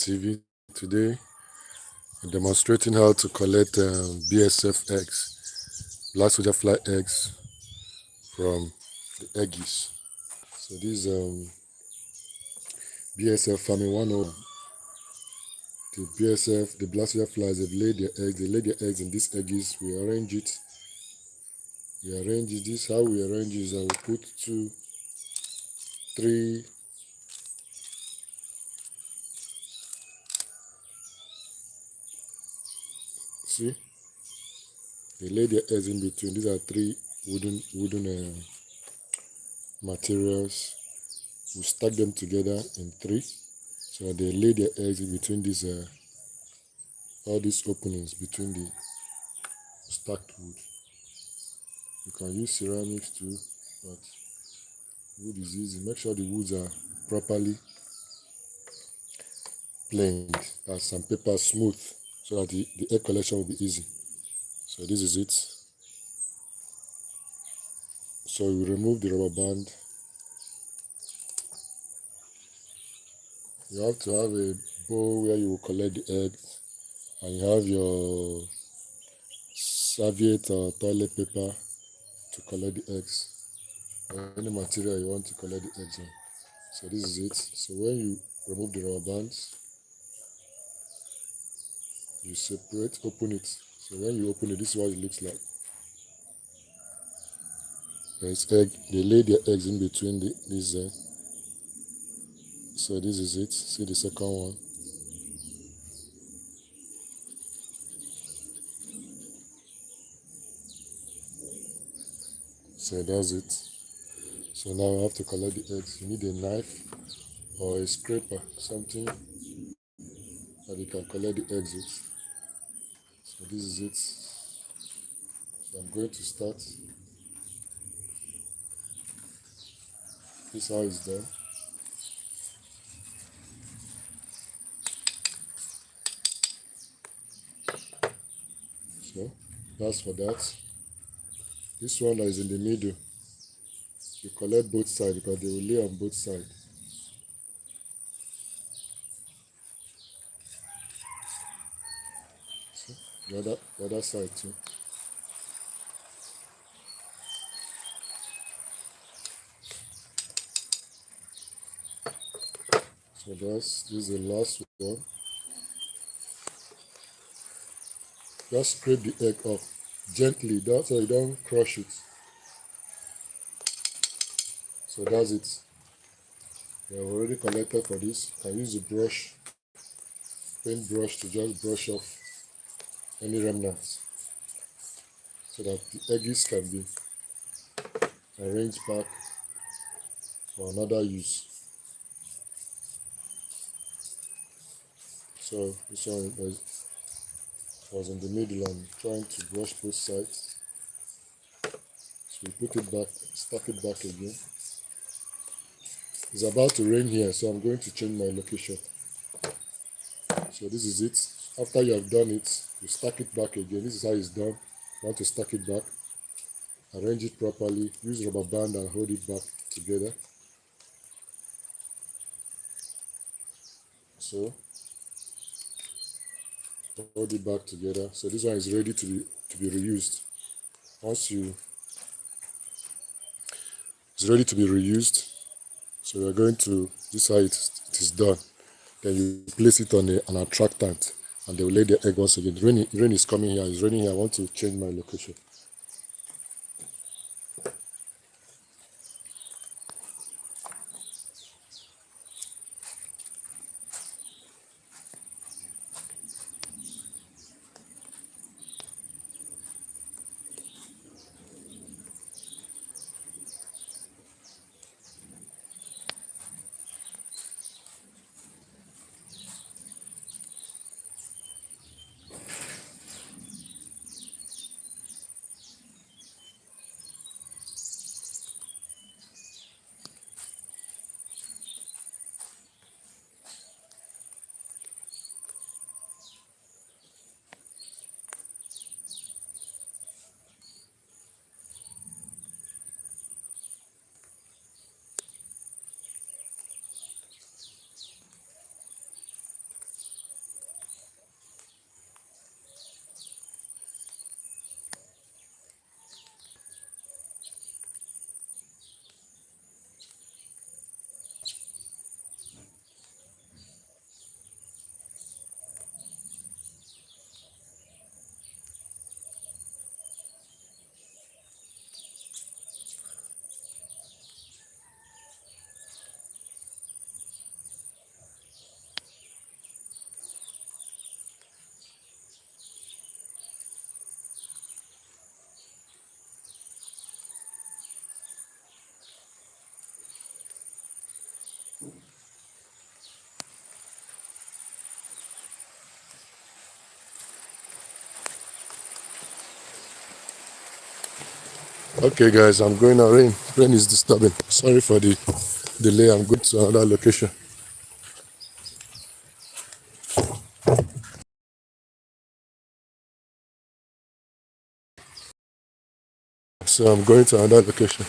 TV. Today I'm demonstrating how to collect BSF eggs, black soldier fly eggs from the Eggies. So this BSF farming 101. The BSF, the black soldier flies, they've laid their eggs. They lay their eggs in these Eggies. We arrange it. This how we arrange is I will put 2, 3. See, they lay their eggs in between. These are 3 wooden materials. We stack them together in 3, so that they lay their eggs in between these all these openings between the stacked wood. You can use ceramics too, but wood is easy. Make sure the woods are properly planed and sandpaper smooth, so that the egg collection will be easy. So this is it. So you remove the rubber band. You have to have a bowl where you will collect the eggs, and you have your serviette or toilet paper to collect the eggs, or any material you want to collect the eggs on. So this is it. So when you remove the rubber bands, you separate, open it. So when you open it, this is what it looks like. There's egg. They lay their eggs in between these. So this is it. See the second one. So that's it. So now I have to collect the eggs. You need a knife or a scraper, something that you can collect the eggs with. So this is it. So I'm going to start. This is how it's done. So that's for that. This one that is in the middle, you collect both sides because they will lay on both sides. So the other side too. So this is the last one. Just scrape the egg off gently, so you don't crush it. So that's it. We have already collected for this. You can use the brush, paint brush, to just brush off any remnants, so that the eggs can be arranged back for another use. So this one was in the middle. I'm trying to brush both sides. So we put it back, stack it back again. It's about to rain here, so I'm going to change my location. So this is it. After you have done it, you stack it back again. This is how it's done. You want to stack it back, arrange it properly, use rubber band and hold it back together. So hold it back together. So this one is ready to be reused. Once it's ready to be reused, so we're going to, this is how it is done. Then you place it on an attractant, and they will lay the egg once again. Rain is coming here. It's raining here. I want to change my location. Okay guys, I'm going now. Rain is disturbing. Sorry for the delay. I'm going to another location. So I'm going to another location.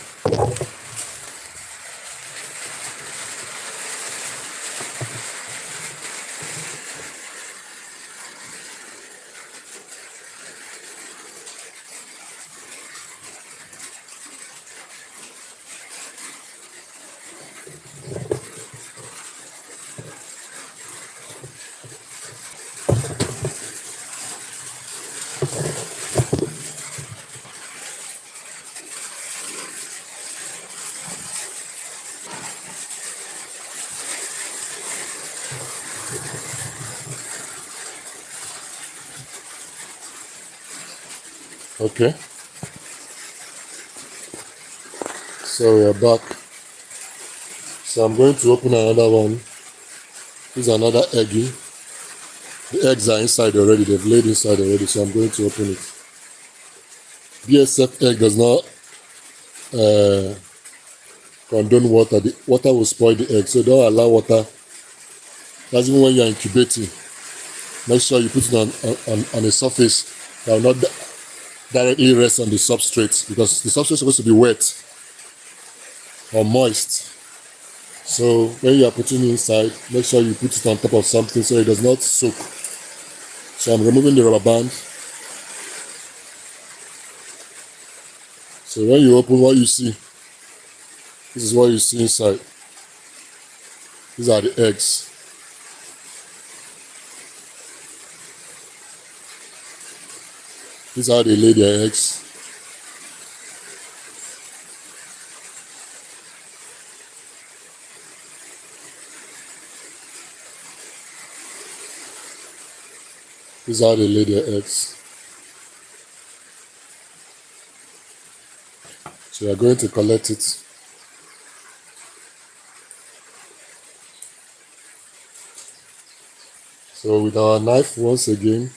Okay, so we are back. So I'm going to open another one. This is another eggie. The eggs are inside already. They've laid inside already. So I'm going to open it. BSF egg does not condone water. The water will spoil the egg. So don't allow water. That's even when you're incubating. Make sure you put it on a surface that will not directly rest on the substrate, because the substrate is supposed to be wet or moist. So when you are putting it inside, make sure you put it on top of something so it does not soak. So I'm removing the rubber band. So when you open, what you see, this is what you see inside. These are the eggs. These are the lay their eggs. These are the lay their eggs. So we are going to collect it. So with our knife, once again,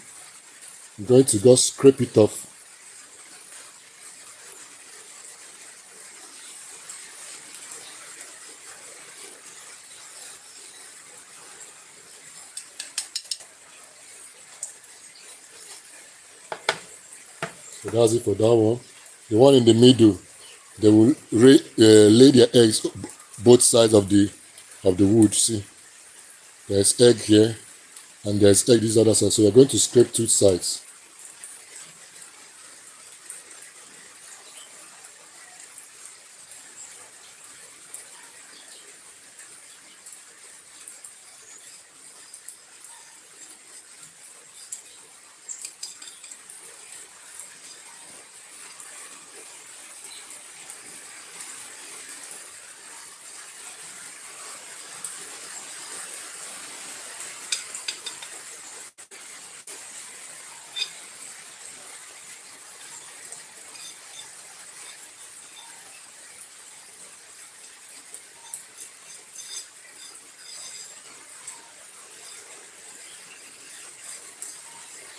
I'm going to just scrape it off. So that's it for that one. The one in the middle, they will lay their eggs both sides of the wood. See, there's egg here and there's egg this other side. So we're going to scrape two sides.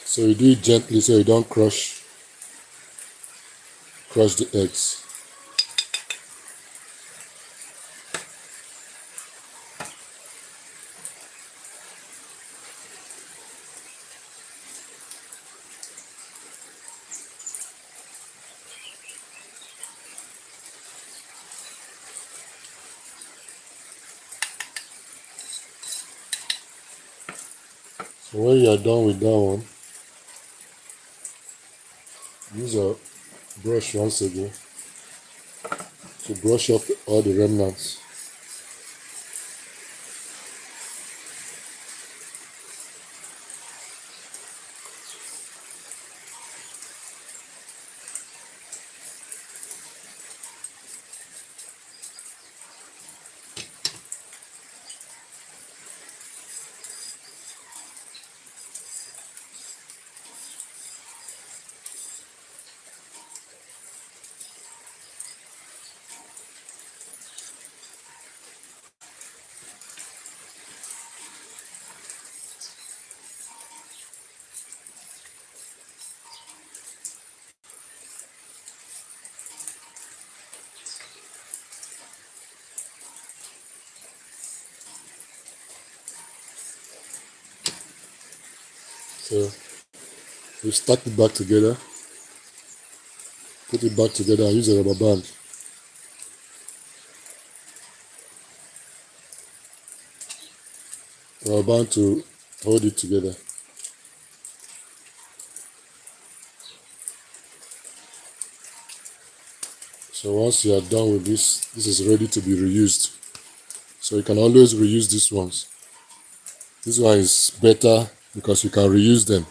So you do it gently so you don't crush the eggs. So when you are done with that one, use a brush once again to brush off all the remnants. So we stack it back together, put it back together, and use a rubber band. Rubber band to hold it together. So once you are done with this, this is ready to be reused. So you can always reuse these ones. This one is better because you can reuse them,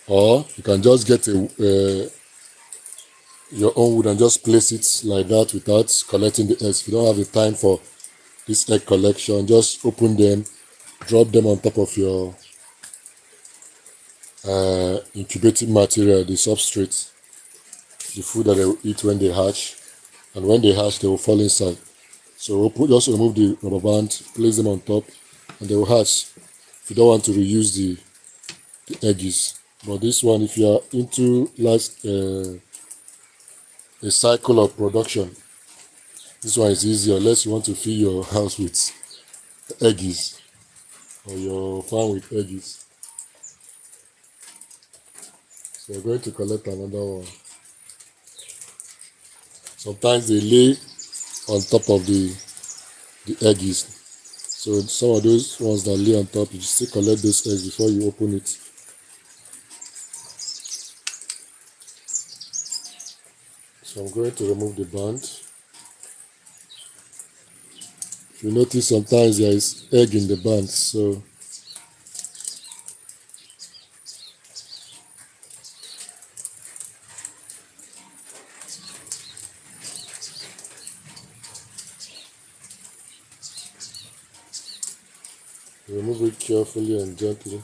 or you can just get your own wood and just place it like that without collecting the eggs. If you don't have the time for this egg collection, just open them, drop them on top of your incubating material, the substrate, the food that they will eat when they hatch, and when they hatch, they will fall inside. So just remove the rubber band, place them on top, and they will hatch. If you don't want to reuse the eggies, but this one, if you are into a cycle of production, this one is easier unless you want to fill your house with eggies or your farm with eggies. So we're going to collect another one. Sometimes they lay on top of the eggies. So some of those ones that lay on top, you still collect those eggs before you open it. So I'm going to remove the band. If you notice, sometimes there is egg in the band, so remove it carefully and gently.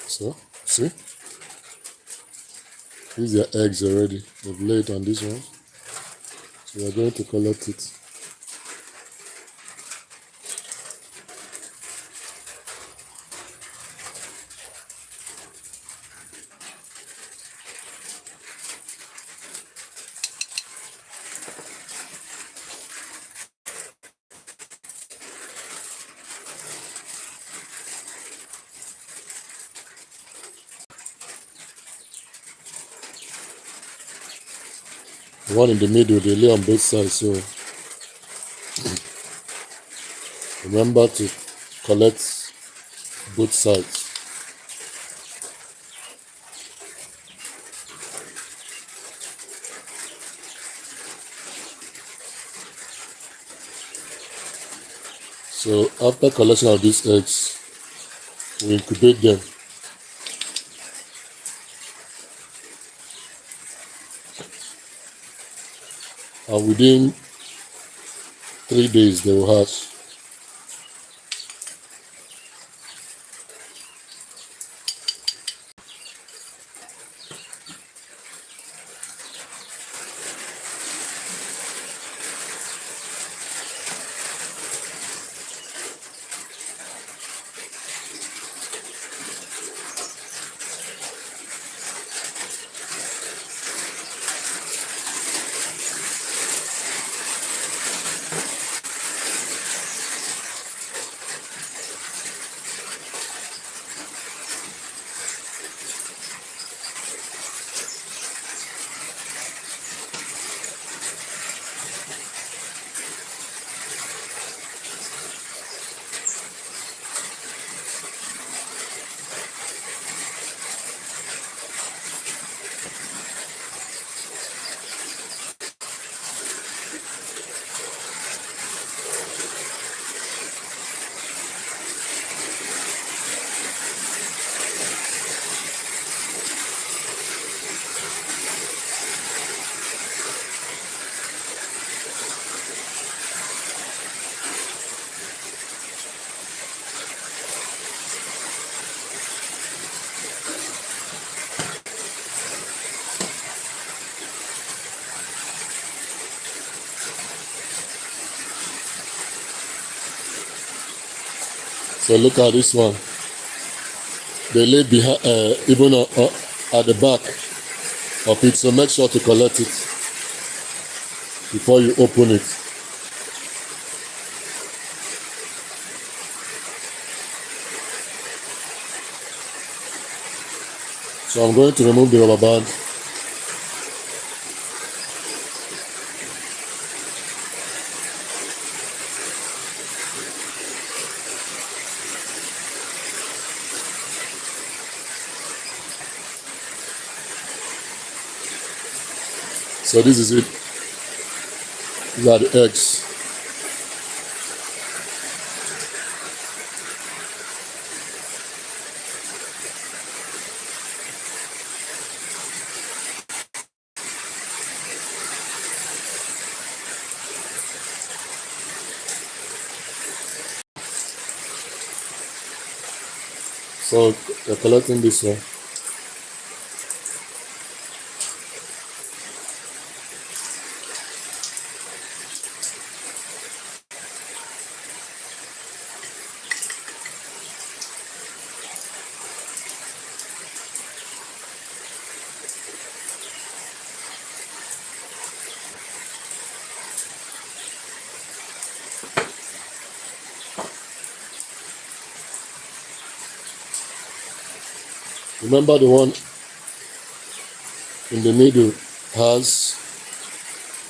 So, see? These are eggs already. They've laid on this one. So we're going to collect it. The one in the middle, they lay on both sides, so remember to collect both sides. So after collection of these eggs, we incubate them. And within 3 days, they will hatch. So look at this one. They lay behind, even at the back of it. So make sure to collect it before you open it. So I'm going to remove the rubber band. So this is it. These are the eggs. So they're collecting this one. Remember, the one in the middle has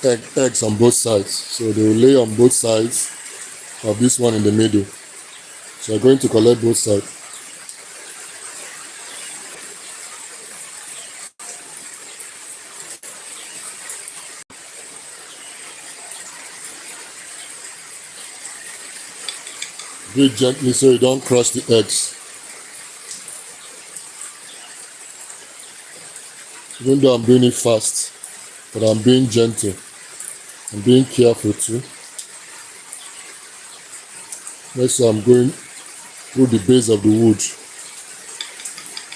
eggs on both sides. So they will lay on both sides of this one in the middle. So I'm going to collect both sides. Do it gently so you don't crush the eggs. Even though I'm doing it fast, but I'm being gentle. I'm being careful too. Make sure I'm going through the base of the wood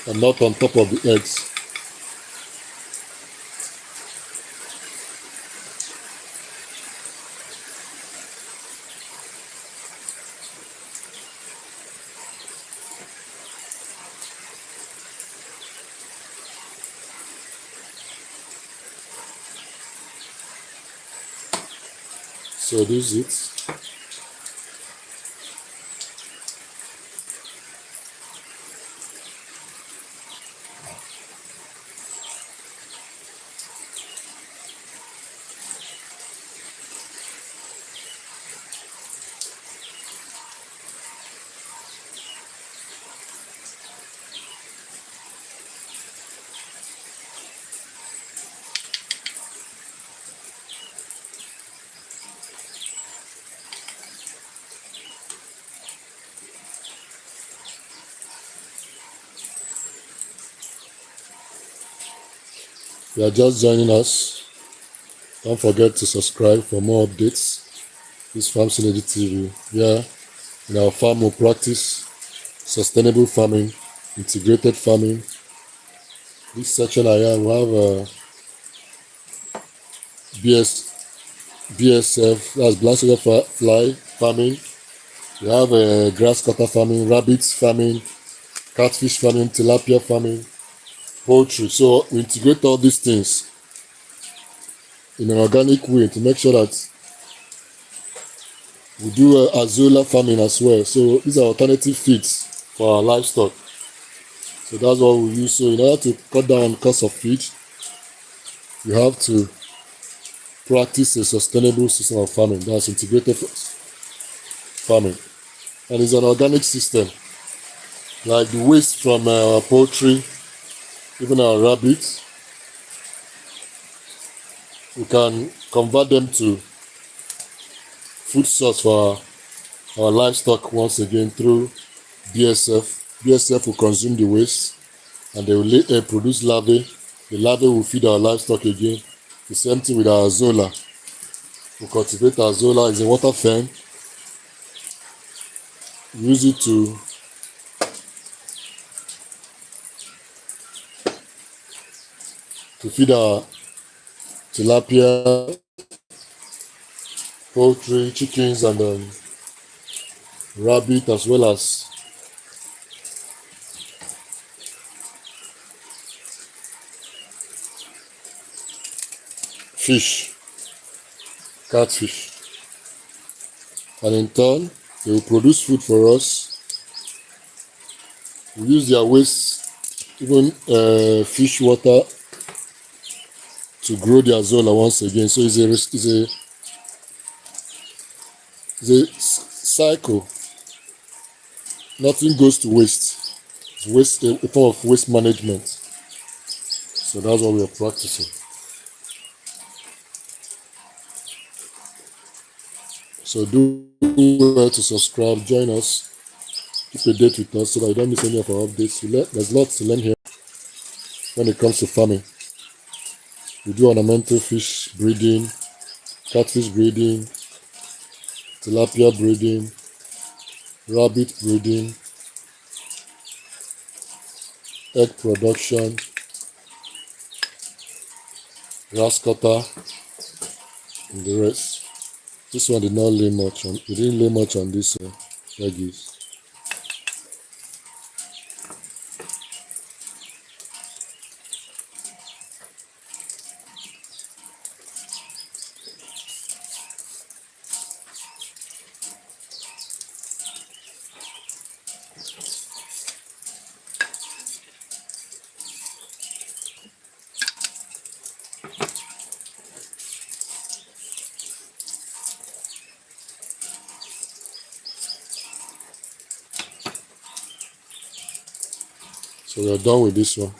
and not on top of the eggs. So this is it. If you are just joining us, don't forget to subscribe for more updates. This Farm Synergy TV, where in our farm we practice sustainable farming, integrated farming. This section I have, we have BSF, that's black soldier fly farming. We have grass cutter farming, rabbits farming, catfish farming, tilapia farming, poultry. So we integrate all these things in an organic way to make sure that we do azola farming as well. So these are alternative feeds for our livestock. So that's what we use. So in order to cut down on cost of feed, you have to practice a sustainable system of farming. That's integrated farming. And it's an organic system. Like the waste from our poultry, even our rabbits, we can convert them to food source for our livestock once again through BSF. BSF will consume the waste and they will produce larvae. The larvae will feed our livestock again. The same thing with our azola. We cultivate our azola. It's a water fern. We use it to feed our tilapia, poultry, chickens, and rabbit, as well as fish, catfish, and in turn they will produce food for us. We use their waste, even fish water, to grow their zola once again. So it's a cycle. Nothing goes to waste. It's waste, a form of waste management. So that's what we are practicing. So do well to subscribe, join us, keep a date with us so that you don't miss any of our updates. There's lots to learn here when it comes to farming. We do ornamental fish breeding, catfish breeding, tilapia breeding, rabbit breeding, egg production, grass cutter, and the rest. This one did not lay much on. We didn't lay much on this eggies. So we are done with this one.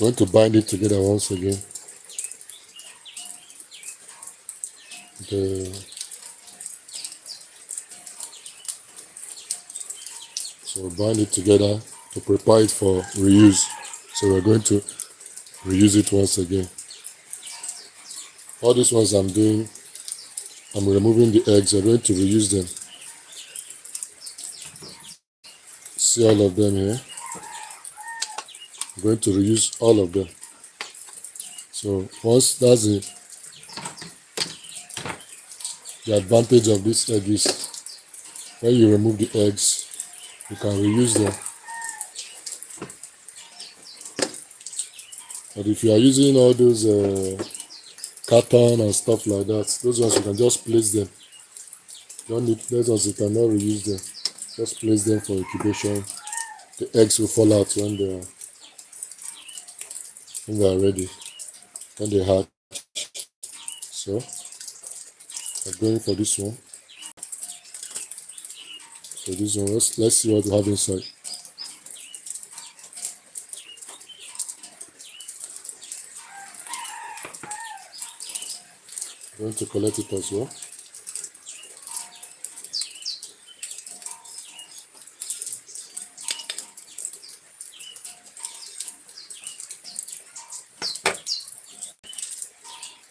We're going to bind it together once again. So we'll bind it together to prepare it for reuse. So we're going to reuse it once again. All these ones I'm doing, I'm removing the eggs. I'm going to reuse them. See all of them here? I'm going to reuse all of them. So once that's it, the advantage of this egg is when you remove the eggs, you can reuse them. But if you are using all those carton and stuff like that, those ones you can just place them. You don't need those ones, you cannot reuse them. Just place them for incubation. The eggs will fall out when they are ready, when they hatch. So I'm going for this one. So this one, let's see what we have inside. I'm going to collect it as well.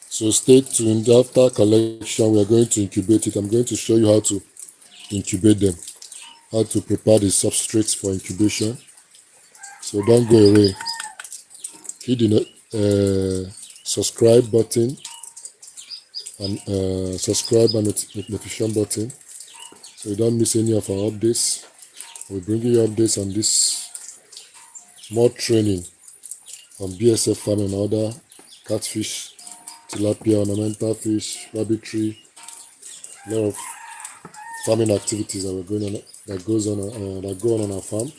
So stay tuned. After collection, we are going to incubate it. I'm going to show you how to incubate them, how to prepare the substrates for incubation. So don't go away. Hit the subscribe button and subscribe and notification button so you don't miss any of our updates. We're bringing you updates on this, more training on BSF farming and other catfish, tilapia, ornamental fish, rabbitry, a lot of farming activities that go on our farm.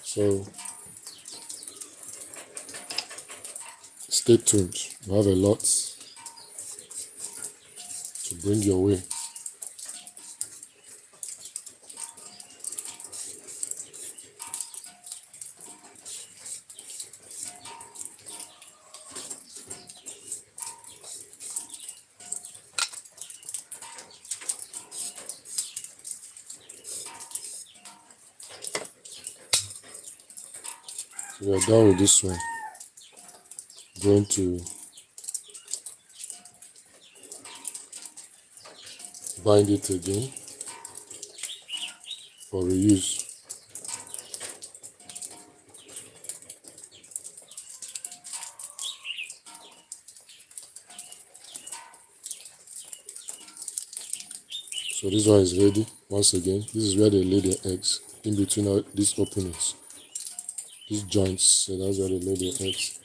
So stay tuned. We have a lot to bring your way. So we are done with this one. Going to bind it again for reuse. So this one is ready. Once again, this is where they lay their eggs, in between all these openings, these joints. So that's where they lay their eggs.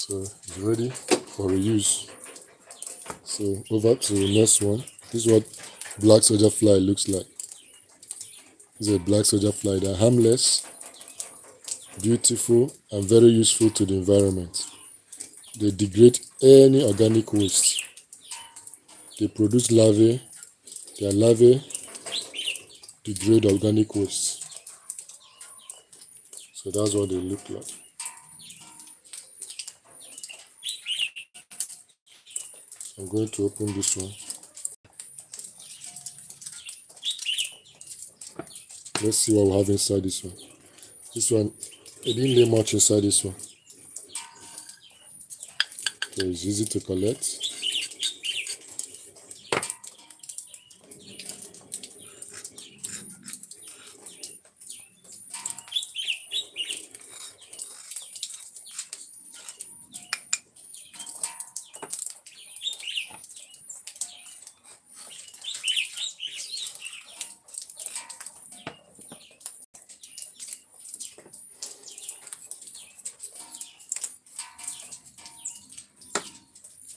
So it's ready for reuse. So over to the next one. This is what black soldier fly looks like. This is a black soldier fly. They're harmless, beautiful, and very useful to the environment. They degrade any organic waste. They produce larvae. Their larvae degrade organic waste. So that's what they look like. I'm going to open this one. Let's see what we have inside this one. This one, it didn't lay much inside this one. So it's easy to collect.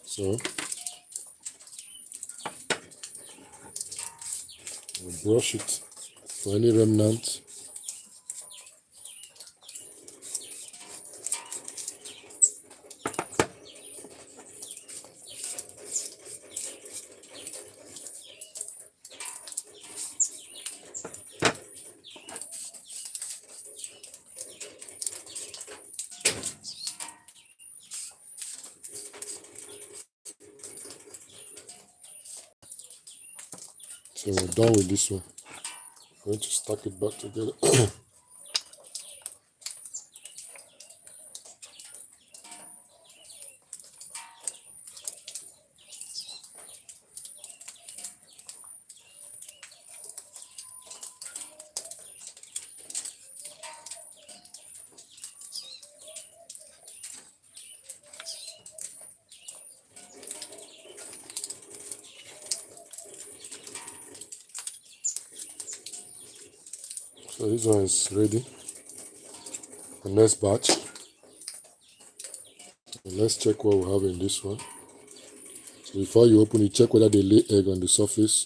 So we'll brush it for any remnant. So we're done with this one. I'm going to stack it back together. So this one is ready. The next batch. So let's check what we have in this one. So before you open it, check whether they lay egg on the surface.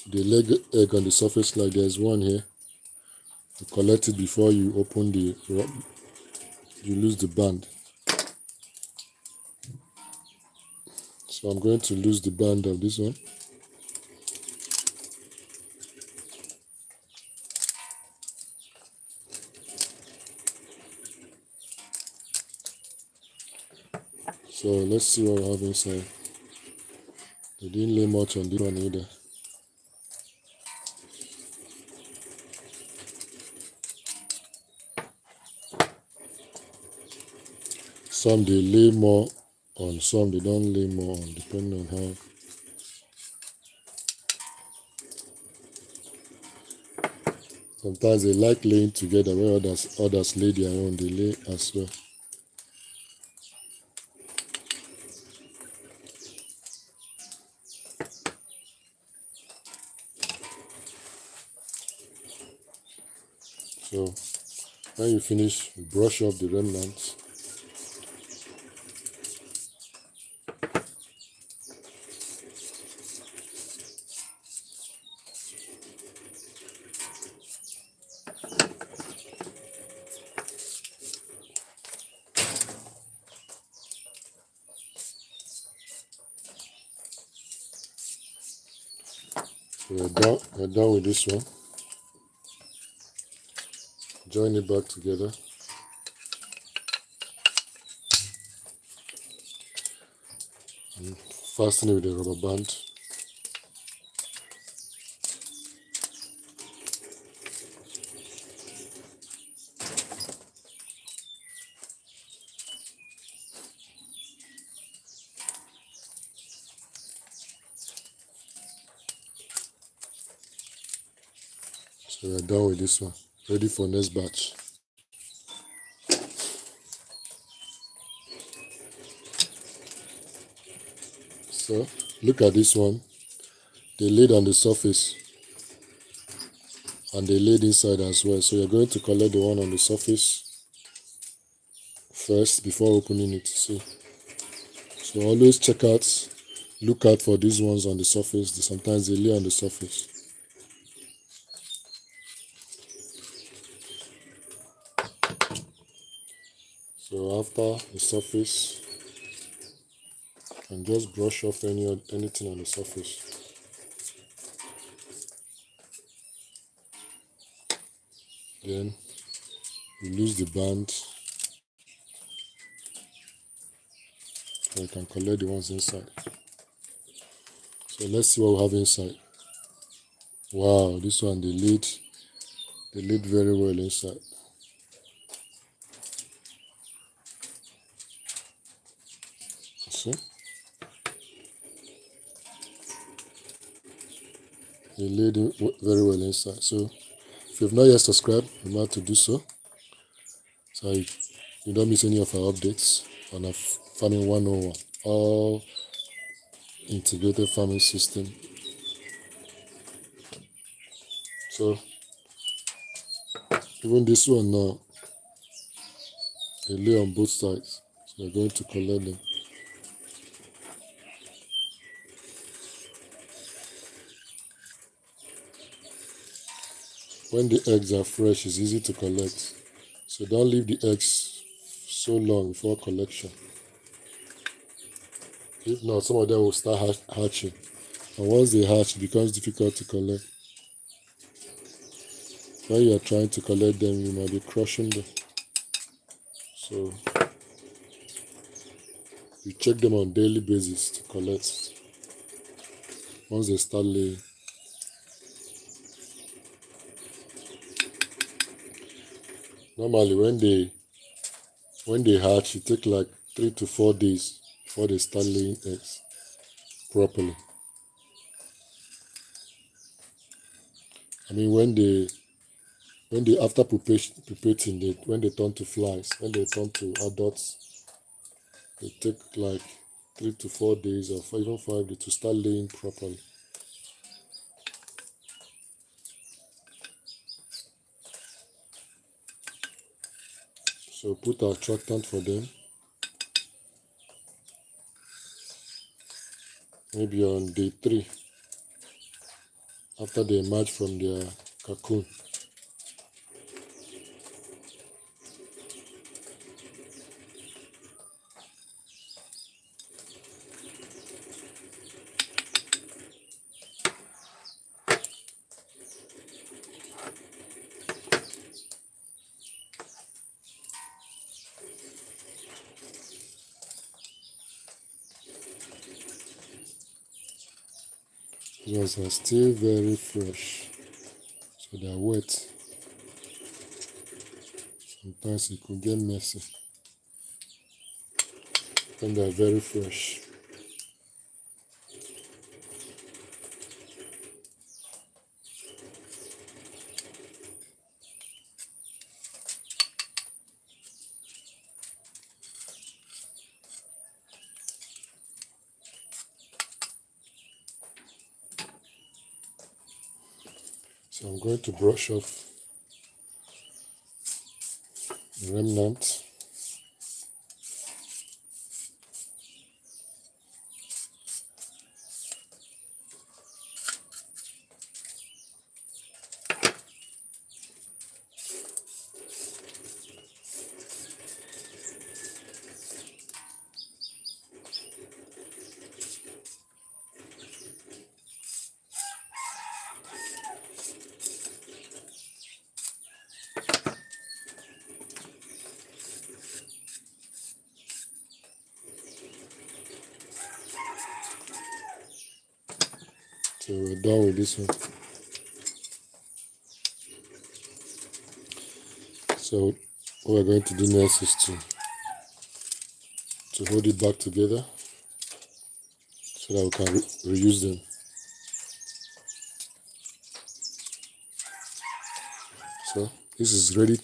They lay egg on the surface like there's one here. You collect it before you open the rod. You lose the band. So I'm going to lose the band of this one. So let's see what we have inside. They didn't lay much on this one either. Some they lay more on, some they don't lay more on, depending on how. Sometimes they like laying together, where others lay their own, they lay as well. So when you finish, you brush off the remnants. So we're done with this one. Join it back together. And fasten it with a rubber band. So we're done with this one. Ready for next batch. So look at this one. They laid on the surface and they laid inside as well. So you're going to collect the one on the surface first before opening it. See, So always look out for these ones on the surface. Sometimes they lay on the surface. So after the surface, and just brush off anything on the surface. Then release the band, and you can collect the ones inside. So let's see what we have inside. Wow, this one they laid very well inside. See? They laid very well inside. So if you've not yet subscribed, remember to do so. So you don't miss any of our updates on our Farming 101, all integrated farming system. So even this one now, they lay on both sides. So we're going to collect them. When the eggs are fresh, it's easy to collect. So don't leave the eggs so long before collection. If not, some of them will start hatching. And once they hatch, it becomes difficult to collect. When you are trying to collect them, you might be crushing them. So you check them on daily basis to collect. Once they start laying. Normally when they hatch, it takes like 3 to 4 days before they start laying eggs properly. I mean when they after pupating, when they turn to flies, when they turn to adults, they take like 3 to 4 days or even 5 days to start laying properly. So put our attractant for them. Maybe on day 3, after they emerge from their cocoon. These ones are still very fresh, so they are wet. Sometimes it could get messy when they are very fresh. So I'm going to brush off the remnant. So we're done with this one. So what we're going to do next is to hold it back together so that we can reuse them. So this is ready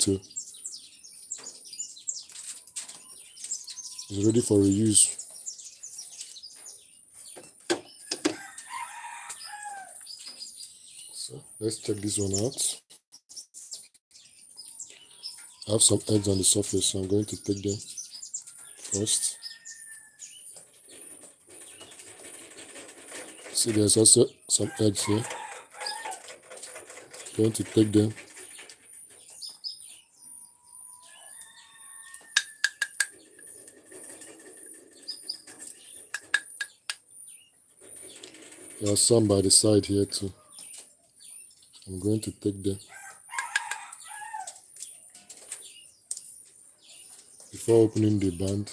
for reuse. So let's check this one out. I have some eggs on the surface, so I'm going to take them first. See, there's also some eggs here. I'm going to take them. There are some by the side here too. I'm going to take them before opening the band.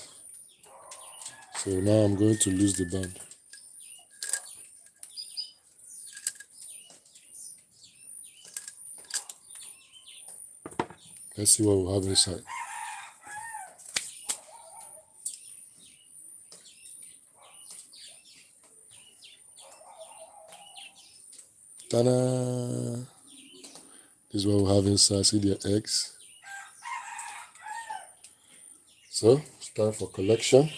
So now I'm going to loose the band. Let's see what we have inside. Ta-da! This is what we have inside. See the eggs. So it's time for collection.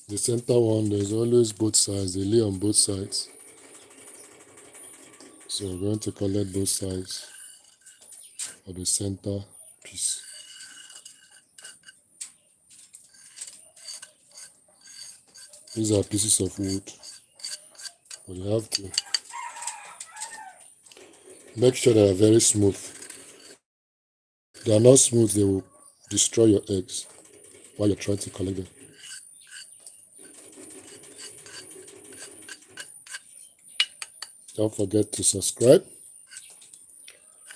The center one, there's always both sides. They lay on both sides. So we're going to collect both sides of the center piece. These are pieces of wood, but you have to make sure they are very smooth. If they are not smooth, they will destroy your eggs while you're trying to collect them. Don't forget to subscribe,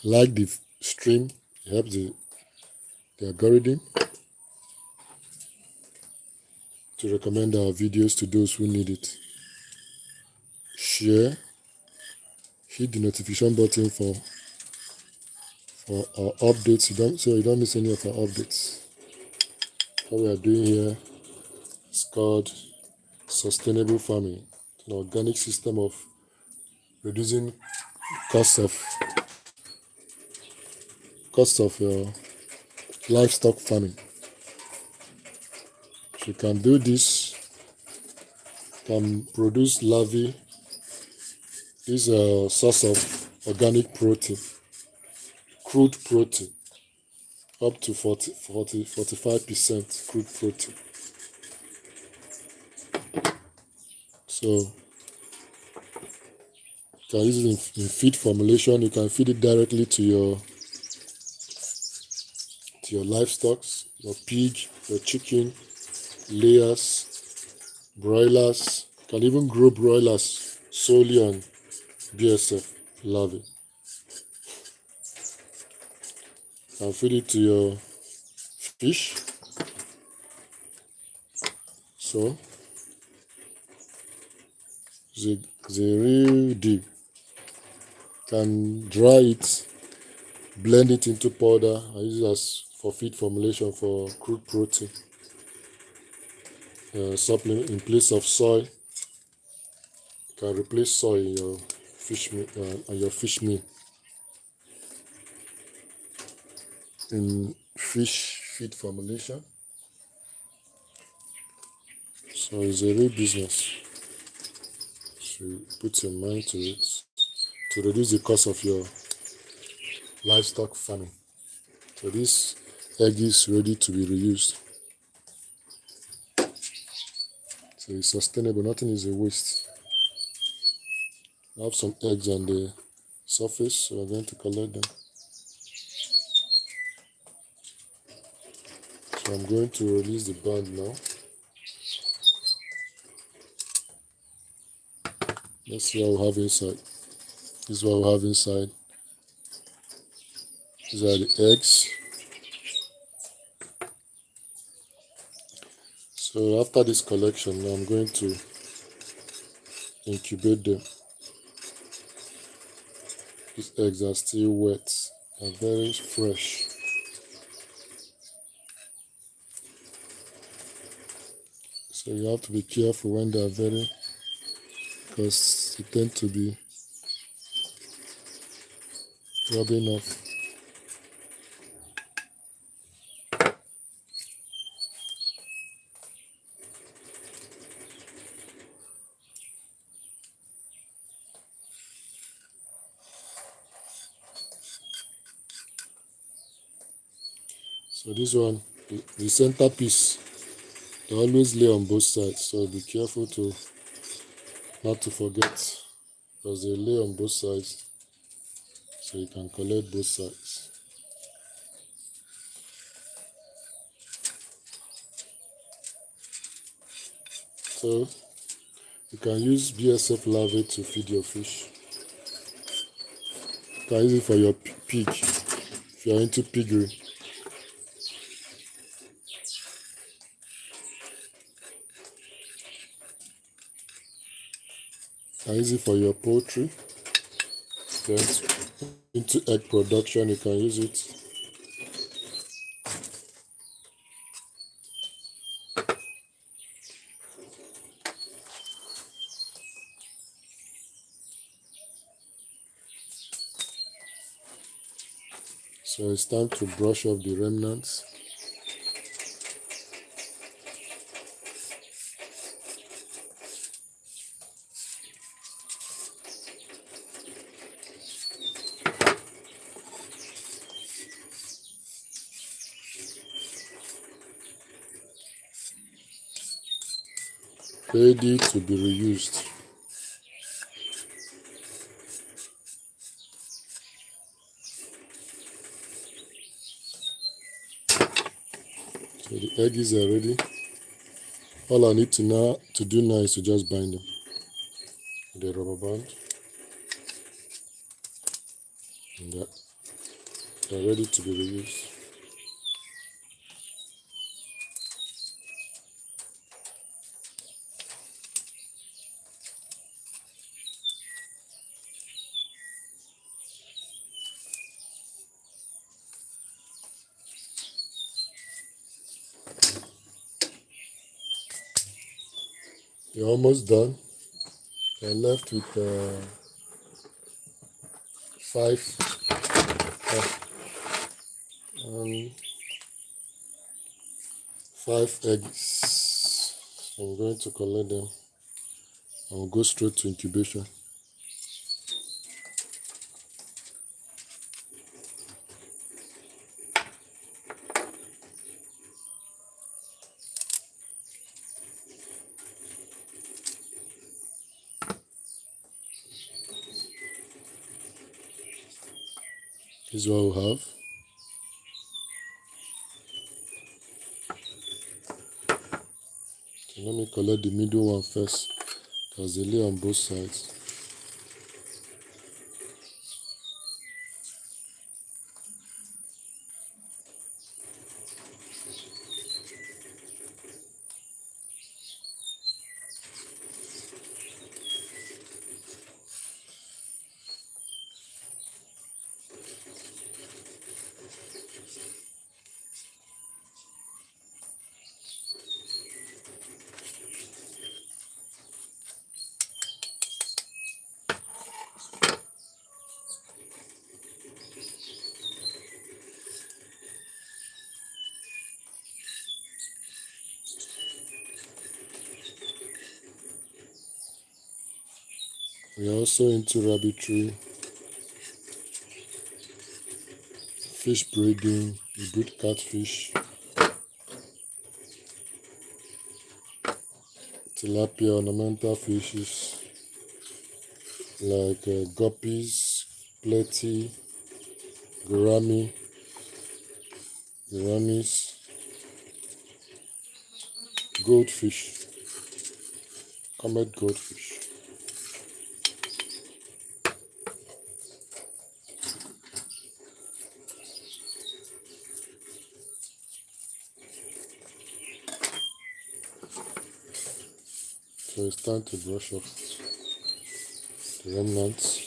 like the stream, it helps the algorithm to recommend our videos to those who need it. Share, hit the notification button for our updates, so you don't miss any of our updates. What we are doing here is called sustainable farming, an organic system of reducing cost of livestock farming. If you can do this, can produce larvae. This is a source of organic protein, crude protein, up to 45% crude protein. So you can use it in feed formulation. You can feed it directly to your livestock, your pig, your chicken, layers, broilers. You can even grow broilers solely on BSF larvae. You can feed it to your fish. So it's a real deal. You can dry it, blend it into powder, and use it as for feed formulation for crude protein. Supplement in place of soy. You can replace soy in your fish meal and your fish meal. In fish feed formulation. So it's a real business. So put your mind to it to reduce the cost of your livestock farming. So this egg is ready to be reused. So it's sustainable, nothing is a waste. I have some eggs on the surface, so I'm going to collect them. So I'm going to release the band now. Let's see what we have inside. This is what we have inside. These are the eggs. So after this collection, now I'm going to incubate them. These eggs are still wet and very fresh. So you have to be careful when they are very, because they tend to be rubbing off. So this one, the center piece, they always lay on both sides, so be careful to not to forget, because they lay on both sides, so you can collect both sides. So you can use BSF larvae to feed your fish. You can use it for your pig if you are into piggery. You can use it for your poultry. If you are into egg production, you can use it. So it's time to brush off the remnants. Ready to be reused. So the eggies are ready. All I need to do now is to just bind them with the rubber band, and they're ready to be reused. You're almost done. You're left with five eggs. So I'm going to collect them. I'll go straight to incubation. This is what we have. So let me collect the middle one first, because they lay on both sides. We are also into rabbitry, fish breeding, we breed catfish, tilapia, ornamental fishes like guppies, platy, gouramis, goldfish, comet goldfish. So it's time to brush off the remnants.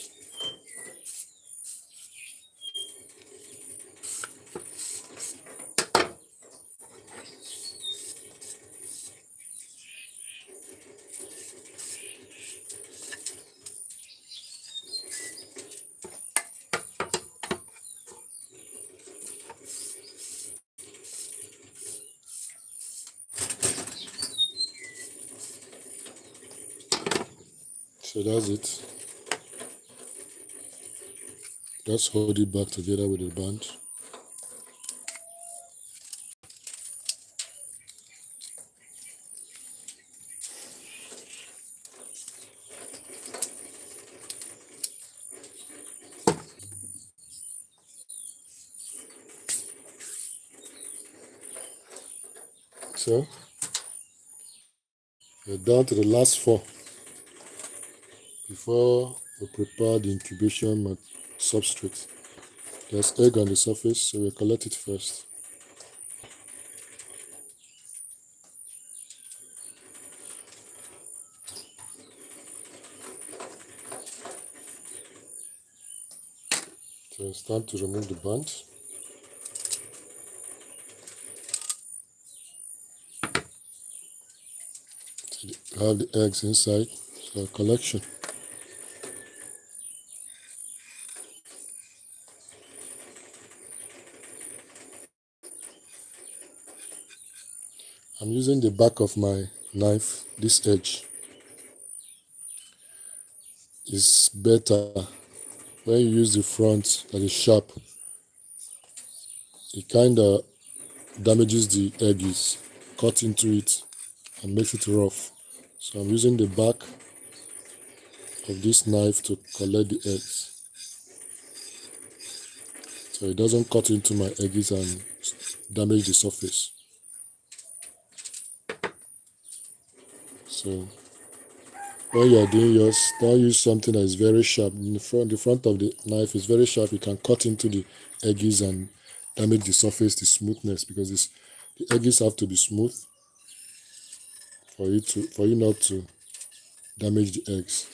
So that's it. Just hold it back together with a band. So we're down to the last 4 before we prepare the incubation substrate. There's egg on the surface, so we'll collect it first. So it's time to remove the band. So have the eggs inside, so collection. I'm using the back of my knife. This edge is better. When you use the front that is sharp, it kind of damages the eggies, cut into it and makes it rough. So I'm using the back of this knife to collect the eggs, so it doesn't cut into my eggies and damage the surface. So when you are doing yours, don't use something that is very sharp. In the front of the knife is very sharp. It can cut into the eggies and damage the surface, the smoothness, because the eggies have to be smooth for you not to damage the eggs.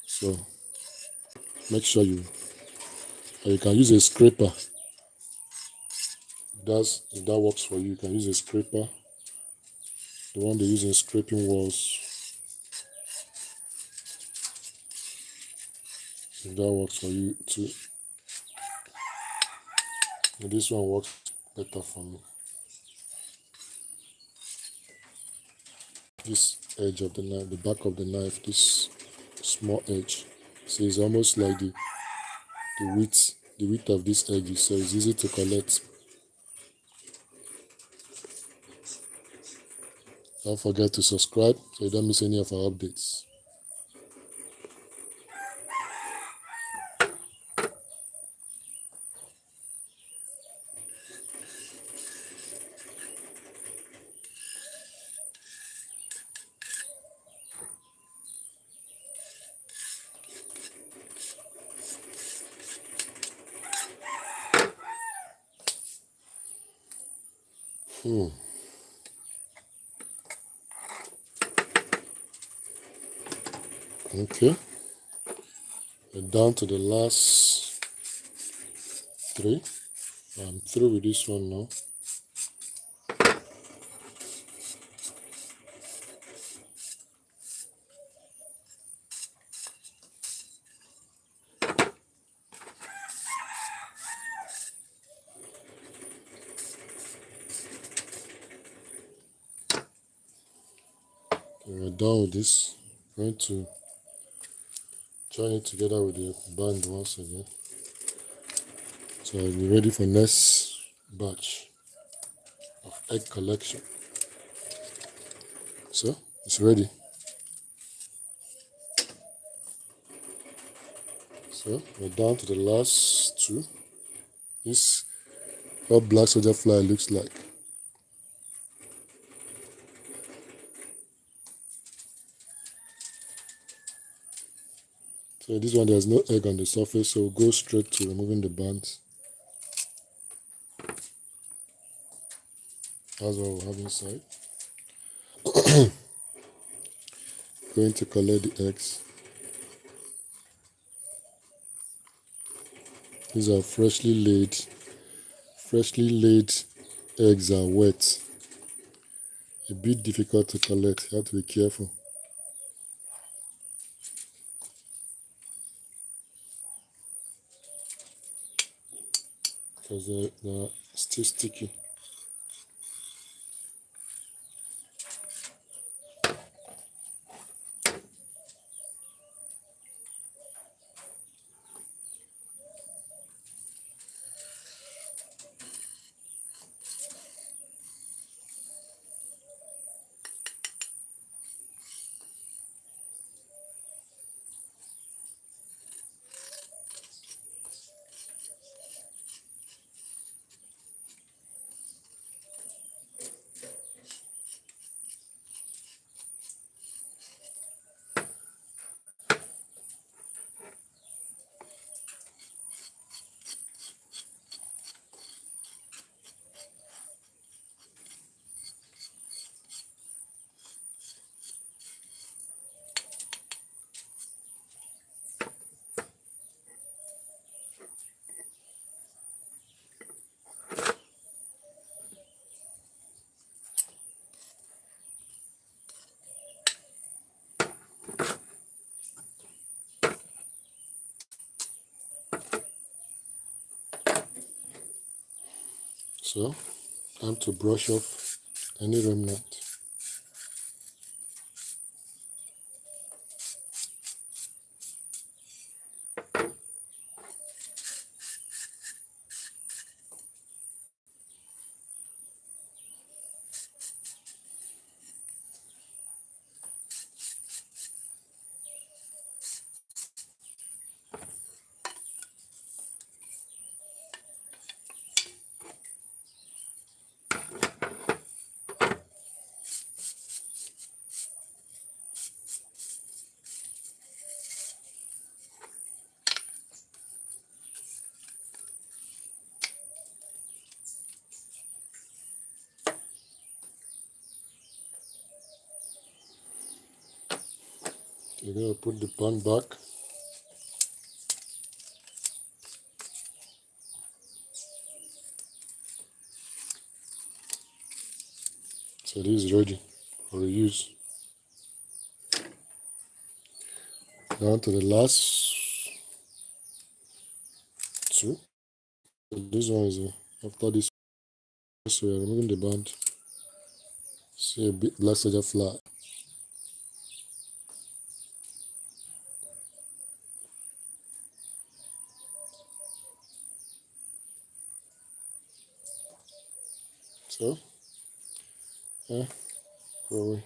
So make sure you can use a scraper. If that works for you can use a scraper. The one they use in scraping walls. If that works for you too. But this one works better for me. This edge of the knife, the back of the knife, this small edge, so it's almost like the width of this edge, so it's easy to collect. Don't forget to subscribe so you don't miss any of our updates. Okay, we're down to the last 3. I'm through with this one now. We're done with this. I'm going to join it together with the band once again. So I'll be ready for next batch of egg collection. So it's ready. So we're down to the last 2. This is what black soldier fly looks like. So this one, there's no egg on the surface, so we'll go straight to removing the bands. That's what we have inside. Going to collect the eggs. These are freshly laid. Freshly laid eggs are wet. A bit difficult to collect. You have to be careful. Because they're still sticky. So, time to brush off any remnant. You're going to put the pan back. So this is ready for use. Down to the last two. So this one is after this. So we are removing the band. See a bit black soldier fly. So, go away.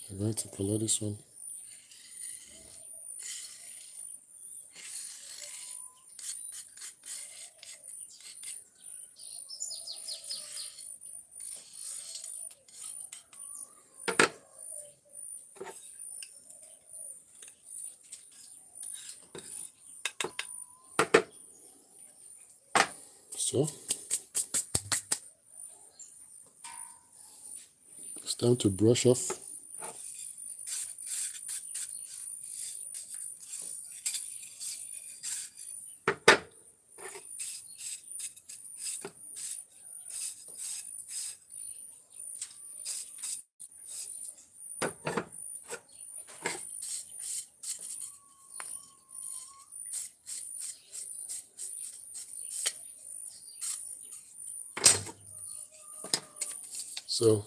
I'm going to color this one. So, it's time to brush off. So,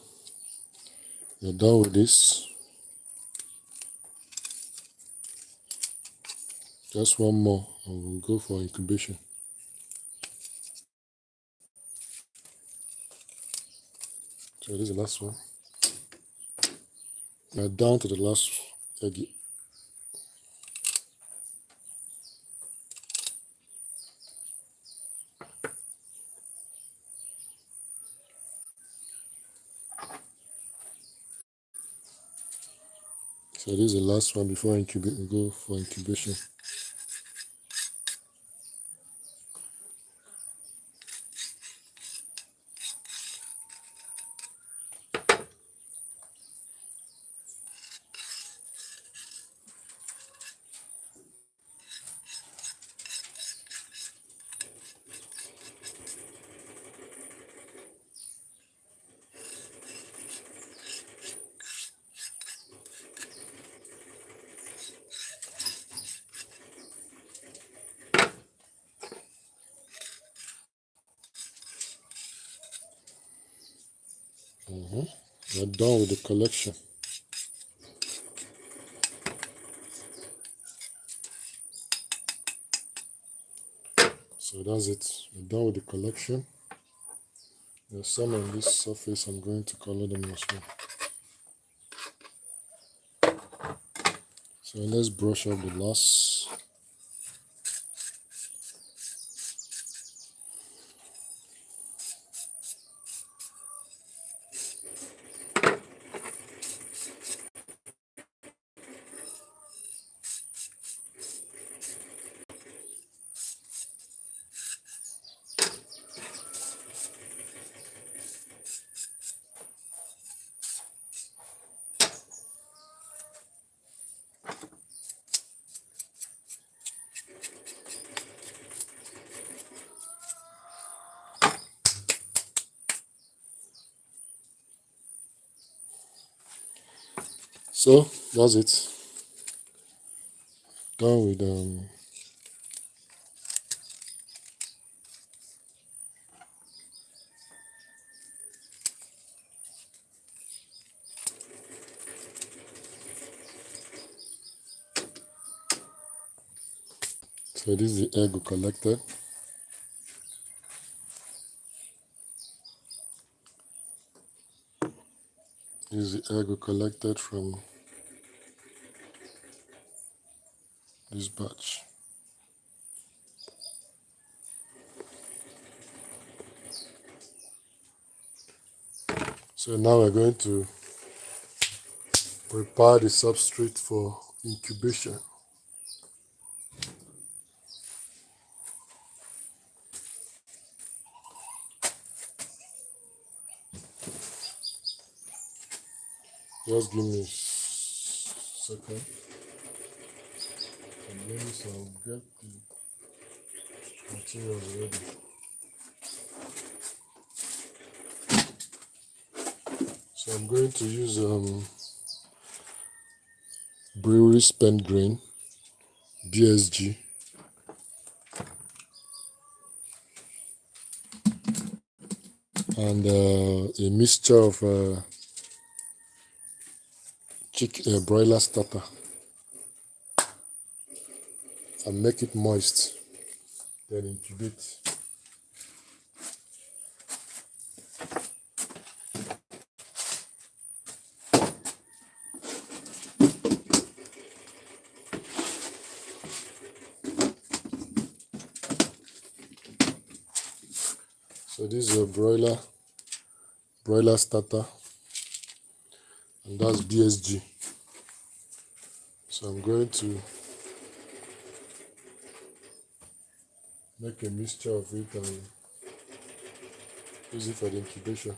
you're done with this. Just one more and we'll go for incubation. So this is the last one. Now down to the last eggie. So this is the last one before we go for incubation. We're done with the collection. So that's it. We're done with the collection. There's some on this surface. I'm going to color them as well. So let's brush up the last. So that's it. Done with so this is the egg we collected. This is the egg we collected from this batch. So now we're going to prepare the substrate for incubation. Just give me a second. And maybe I'll get the materials ready. So I'm going to use brewery spent grain, BSG. And a mixture of broiler starter, and make it moist, then incubate. So this is a broiler starter, and that's BSG. So I'm going to make a mixture of it and use it for the incubation.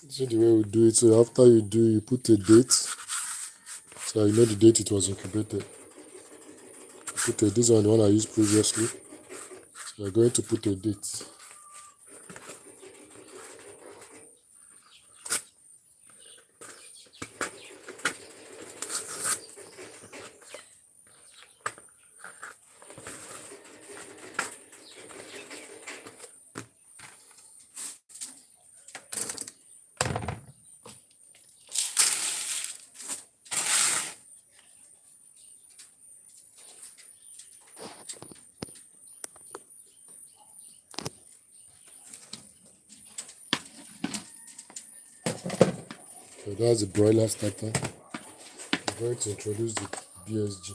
See the way we do it. So after you put a date, so you know the date it was incubated. This one, the one I used previously. So you're going to put a date. So that's the broiler starter. I'm going to introduce the BSG.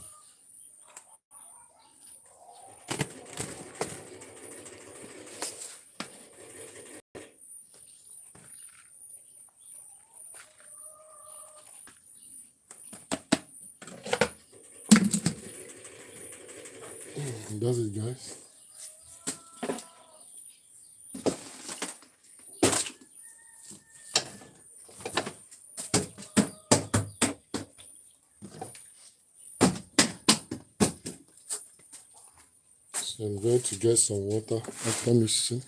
And that's it, guys. So I'm going to get some water after mixing.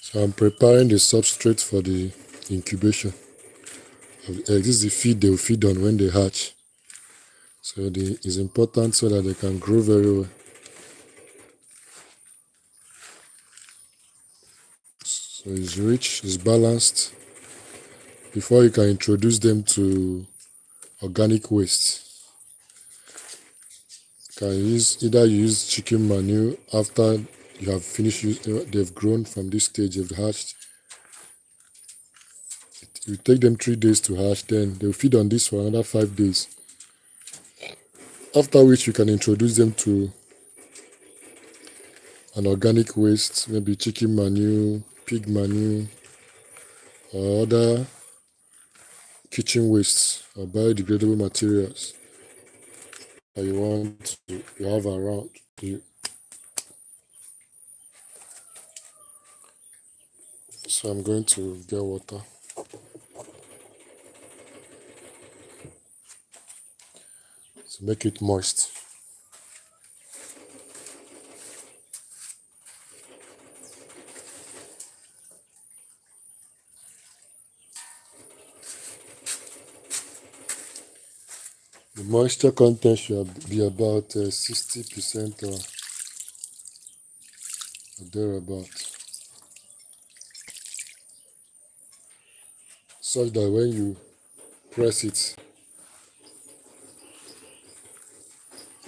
So I'm preparing the substrate for the incubation of the eggs. This is the feed they will feed on when they hatch. So it's important so that they can grow very well. So it's rich, it's balanced. Before you can introduce them to organic waste, you can either use chicken manure after you have finished, they've grown from this stage, they've hatched. You take them 3 days to hatch, then they'll feed on this for another 5 days. After which you can introduce them to an organic waste, maybe chicken manure, pig manure, or other kitchen wastes or biodegradable materials that you have around you. So I'm going to get water. To make it moist. The moisture content should be about 60% or thereabout. Such that when you press it,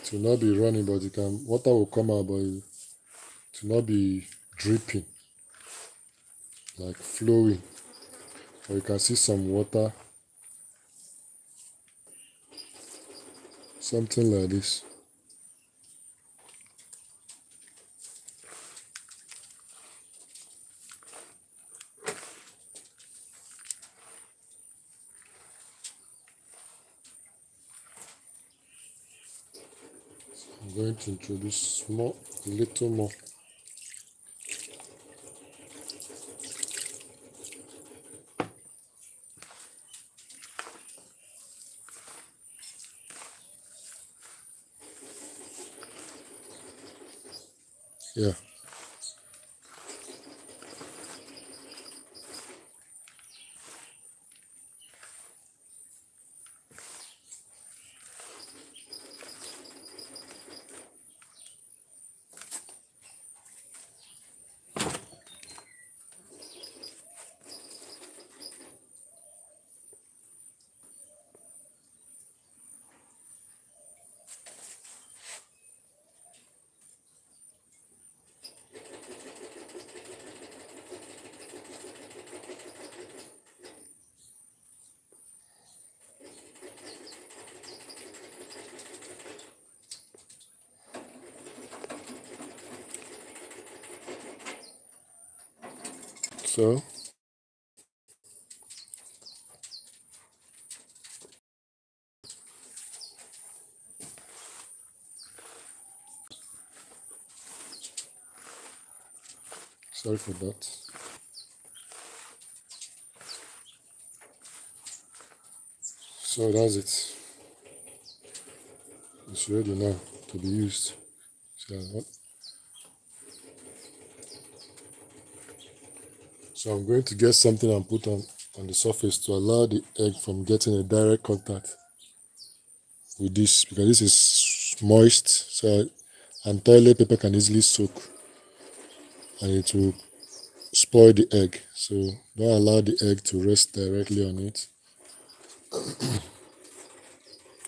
it will not be running, but water will come out, but it will not be dripping, like flowing. Or you can see some water, something like this. I'm going to introduce a little more. Yeah. So sorry for that. So that's it. It's ready now to be used. So I'm going to get something and put on the surface to allow the egg from getting a direct contact with this, because this is moist, and toilet paper can easily soak and it will spoil the egg. So don't allow the egg to rest directly on it.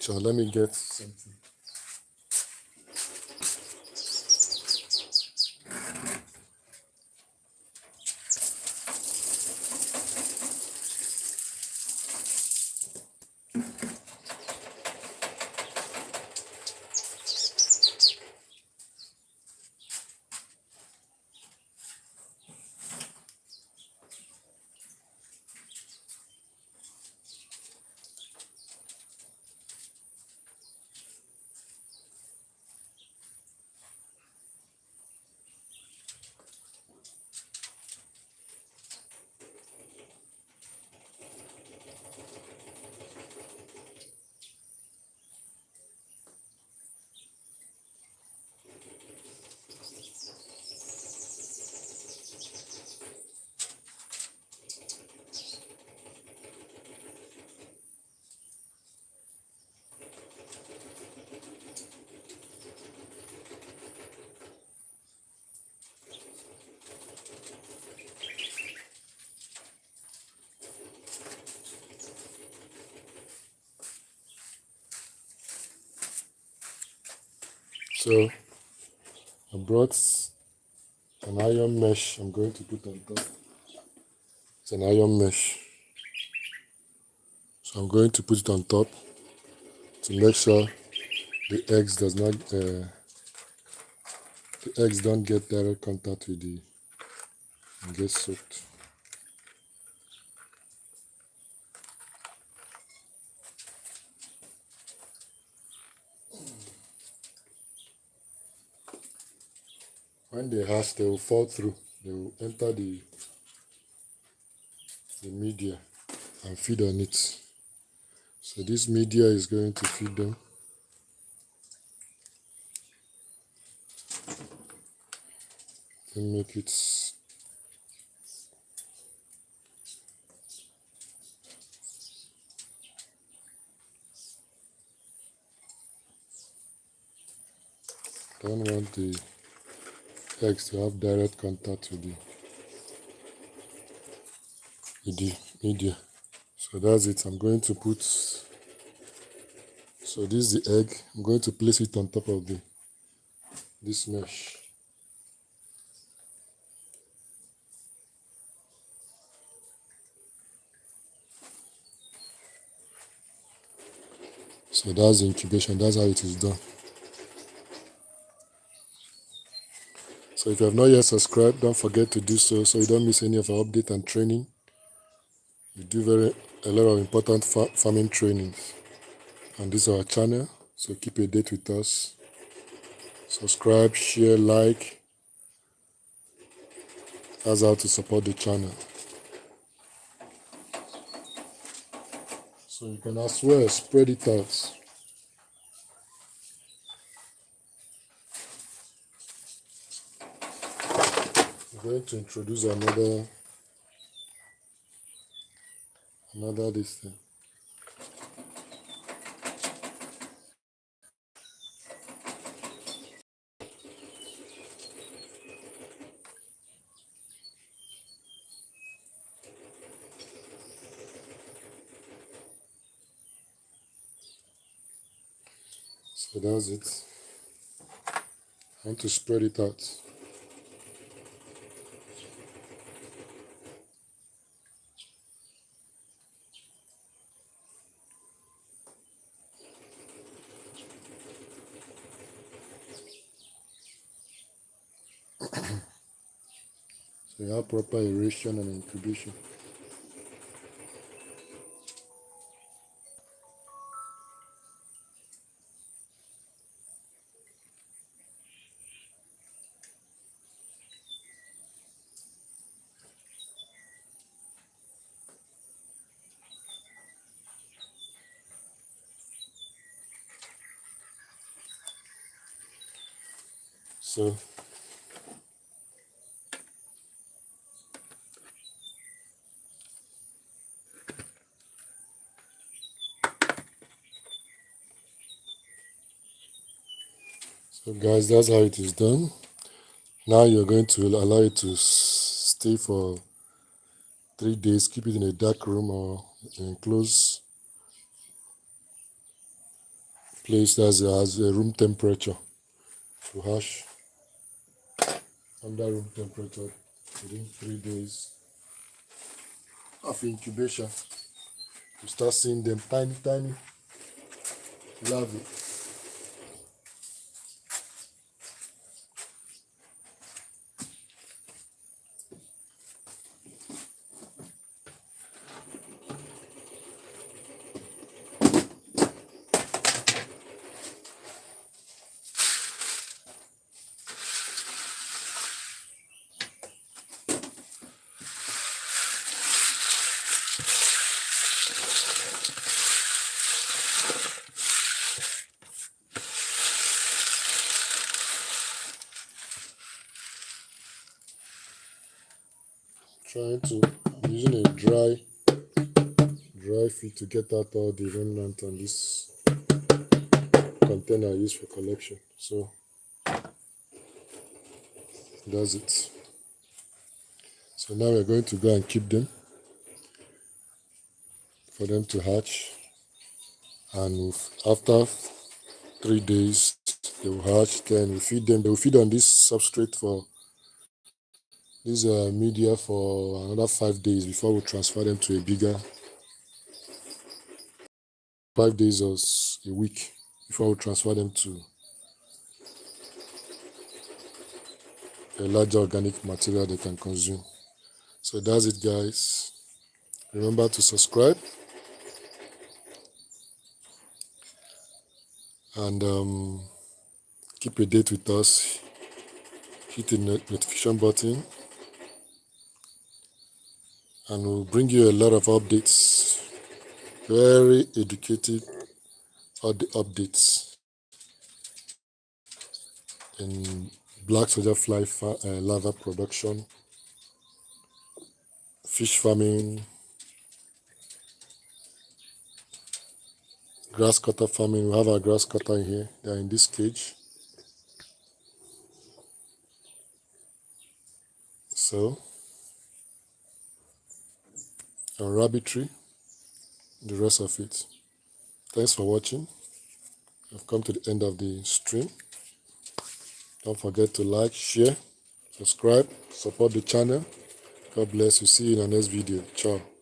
So let me get something. So I brought an iron mesh I'm going to put on top. It's an iron mesh. So I'm going to put it on top to make sure the eggs don't get direct contact with the and get soaked. When they hatch, they will fall through. They will enter the media and feed on it. So this media is going to feed them. And make it don't want the eggs to have direct contact with the media. So that's it. I'm going to put, so this is the egg. I'm going to place it on top of this mesh. So that's the incubation. That's how it is done. So if you have not yet subscribed, don't forget to do so you don't miss any of our update and training. We do a lot of important farming trainings on this our channel. So keep a date with us. Subscribe, share, like. That's how to support the channel. So you can as well spread it out. I'm going to introduce another this thing. So that's it. I want to spread it out. So you have proper aeration and incubation. So guys, that's how it is done. Now you're going to allow it to stay for 3 days. Keep it in a dark room or in a closed place that has a room temperature to hash under room temperature within 3 days of incubation. You start seeing them tiny larvae. I'm using a dry feed to get out all the remnant on this container I use for collection. So that's it. So now we're going to go and keep them for them to hatch, and after 3 days They will hatch, then we feed them. They will feed on this substrate for this media for another 5 days before we transfer them to a bigger 5 days or a week before we transfer them to a larger organic material they can consume. So that's it, guys. Remember to subscribe and keep a date with us. Hit the notification button and we'll bring you a lot of updates, very educative updates in black soldier fly larva production, fish farming, grass cutter farming. We have our grass cutter in here. They are in this cage. So, a rabbitry, the rest of it. Thanks for watching. I've come to the end of the stream. Don't forget to like, share, subscribe, support the channel. God bless you. See you in the next video. Ciao.